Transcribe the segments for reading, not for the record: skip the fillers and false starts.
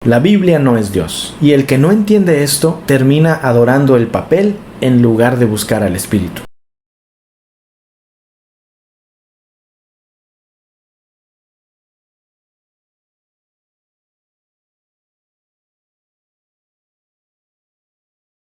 La Biblia no es Dios, y el que no entiende esto termina adorando el papel en lugar de buscar al Espíritu.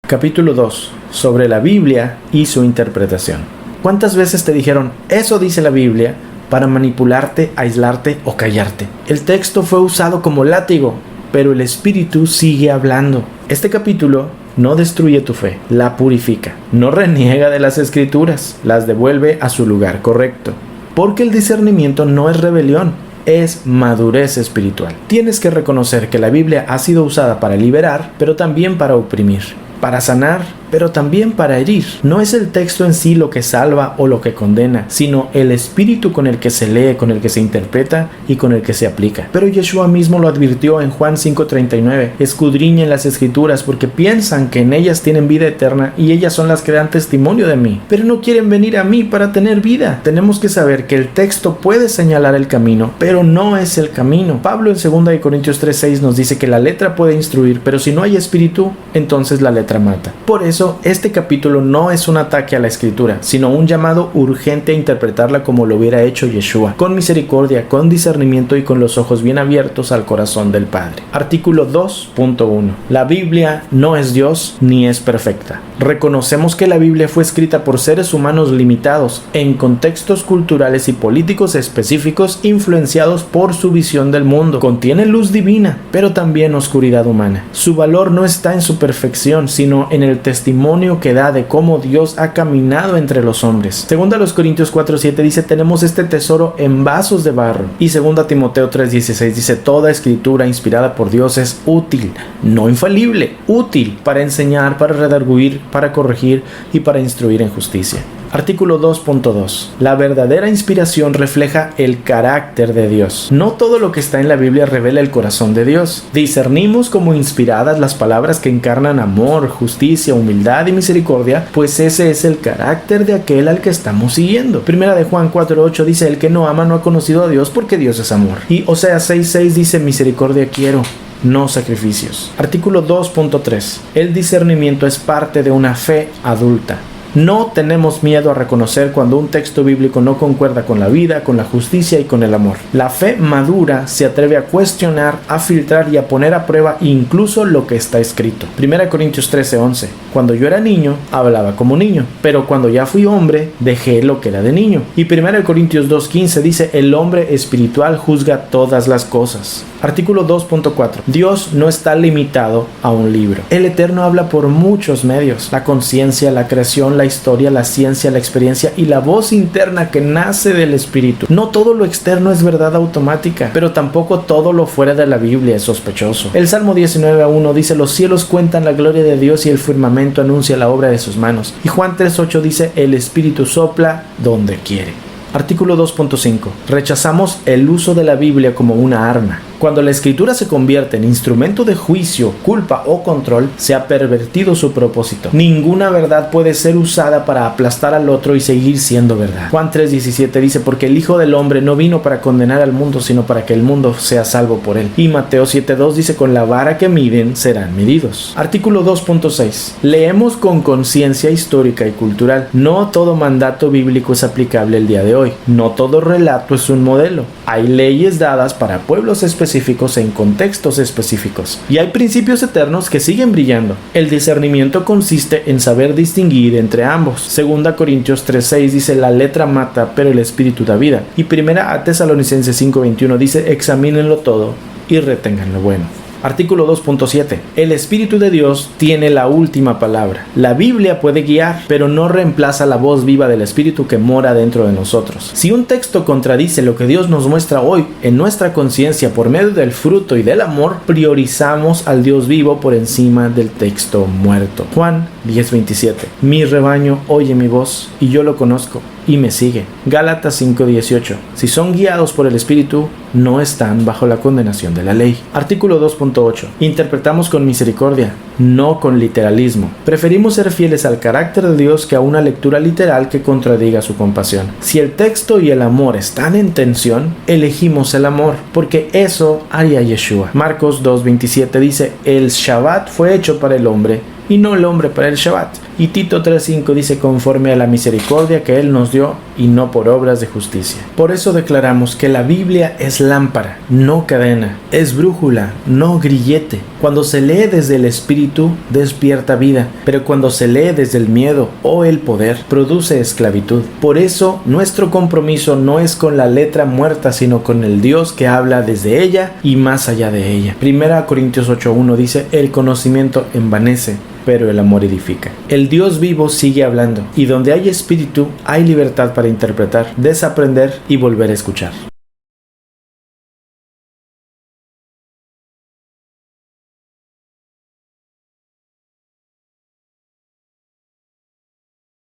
Capítulo 2. Sobre la Biblia y su interpretación. ¿Cuántas veces te dijeron, eso dice la Biblia, para manipularte, aislarte o callarte? El texto fue usado como látigo, pero el Espíritu sigue hablando. Este capítulo no destruye tu fe, la purifica. No reniega de las Escrituras, las devuelve a su lugar correcto. Porque el discernimiento no es rebelión, es madurez espiritual. Tienes que reconocer que la Biblia ha sido usada para liberar, pero también para oprimir, para sanar, pero también para herir. No es el texto en sí lo que salva o lo que condena, sino el espíritu con el que se lee, con el que se interpreta y con el que se aplica. Pero Yeshua mismo lo advirtió en Juan 5:39. Escudriñen las Escrituras porque piensan que en ellas tienen vida eterna y ellas son las que dan testimonio de mí, pero no quieren venir a mí para tener vida. Tenemos que saber que el texto puede señalar el camino, pero no es el camino. Pablo en 2 Corintios 3:6 nos dice que la letra puede instruir, pero si no hay espíritu, entonces la letra mata. Por eso este capítulo no es un ataque a la Escritura, sino un llamado urgente a interpretarla como lo hubiera hecho Yeshua, con misericordia, con discernimiento y con los ojos bien abiertos al corazón del Padre. Artículo 2.1. La Biblia no es Dios ni es perfecta. Reconocemos que la Biblia fue escrita por seres humanos limitados, en contextos culturales y políticos específicos influenciados por su visión del mundo. Contiene luz divina, pero también oscuridad humana. Su valor no está en su perfección, sino en el testimonio que da de cómo Dios ha caminado entre los hombres. 2 Corintios 4:7 dice, tenemos este tesoro en vasos de barro. Y 2 Timoteo 3:16 dice, toda escritura inspirada por Dios es útil, no infalible, útil para enseñar, para redarguir, para corregir y para instruir en justicia. Artículo 2.2. La verdadera inspiración refleja el carácter de Dios. No todo lo que está en la Biblia revela el corazón de Dios. Discernimos como inspiradas las palabras que encarnan amor, justicia, humildad y misericordia, pues ese es el carácter de aquel al que estamos siguiendo. Primera de Juan 4:8 dice, el que no ama no ha conocido a Dios porque Dios es amor. Y Oseas 6:6 dice, misericordia quiero, no sacrificios. Artículo 2.3. El discernimiento es parte de una fe adulta. No tenemos miedo a reconocer cuando un texto bíblico no concuerda con la vida, con la justicia y con el amor. La fe madura se atreve a cuestionar, a filtrar y a poner a prueba incluso lo que está escrito. 1 Corintios 13:11. Cuando yo era niño, hablaba como niño, pero cuando ya fui hombre, dejé lo que era de niño. Y 1 Corintios 2:15 dice, el hombre espiritual juzga todas las cosas. Artículo 2.4. Dios no está limitado a un libro. El Eterno habla por muchos medios. La conciencia, la creación, la historia, la ciencia, la experiencia y la voz interna que nace del Espíritu. No todo lo externo es verdad automática, pero tampoco todo lo fuera de la Biblia es sospechoso. El Salmo 19:1 dice, los cielos cuentan la gloria de Dios y el firmamento anuncia la obra de sus manos. Y Juan 3:8 dice, el Espíritu sopla donde quiere. Artículo 2.5. Rechazamos el uso de la Biblia como una arma. Cuando la Escritura se convierte en instrumento de juicio, culpa o control, se ha pervertido su propósito. Ninguna verdad puede ser usada para aplastar al otro y seguir siendo verdad. Juan 3:17 dice, porque el Hijo del Hombre no vino para condenar al mundo, sino para que el mundo sea salvo por él. Y Mateo 7:2 dice, con la vara que miden serán medidos. Artículo 2.6. Leemos con conciencia histórica y cultural. No todo mandato bíblico es aplicable el día de hoy. No todo relato es un modelo. Hay leyes dadas para pueblos específicos en contextos específicos. Y hay principios eternos que siguen brillando. El discernimiento consiste en saber distinguir entre ambos. 2 Corintios 3:6 dice, la letra mata, pero el espíritu da vida. Y 1 Tesalonicenses 5:21 dice, examínenlo todo y retengan lo bueno. Artículo 2.7. El Espíritu de Dios tiene la última palabra. La Biblia puede guiar, pero no reemplaza la voz viva del Espíritu que mora dentro de nosotros. Si un texto contradice lo que Dios nos muestra hoy en nuestra conciencia por medio del fruto y del amor, priorizamos al Dios vivo por encima del texto muerto. Juan 10:27. Mi rebaño oye mi voz y yo lo conozco y me sigue. Gálatas 5:18. Si son guiados por el Espíritu, no están bajo la condenación de la ley. Artículo 2.8. Interpretamos con misericordia, no con literalismo. Preferimos ser fieles al carácter de Dios que a una lectura literal que contradiga su compasión. Si el texto y el amor están en tensión, elegimos el amor, porque eso haría Yeshua. Marcos 2:27 dice, el Shabbat fue hecho para el hombre y no el hombre para el Shabbat. Y Tito 3:5 dice, conforme a la misericordia que Él nos dio y no por obras de justicia. Por eso declaramos que la Biblia es lámpara, no cadena, es brújula, no grillete. Cuando se lee desde el Espíritu, despierta vida, pero cuando se lee desde el miedo o el poder, produce esclavitud. Por eso, nuestro compromiso no es con la letra muerta, sino con el Dios que habla desde ella y más allá de ella. 1 Corintios 8:1 dice, el conocimiento envanece, pero el amor edifica. El Dios vivo sigue hablando, y donde hay espíritu, hay libertad para interpretar, desaprender y volver a escuchar.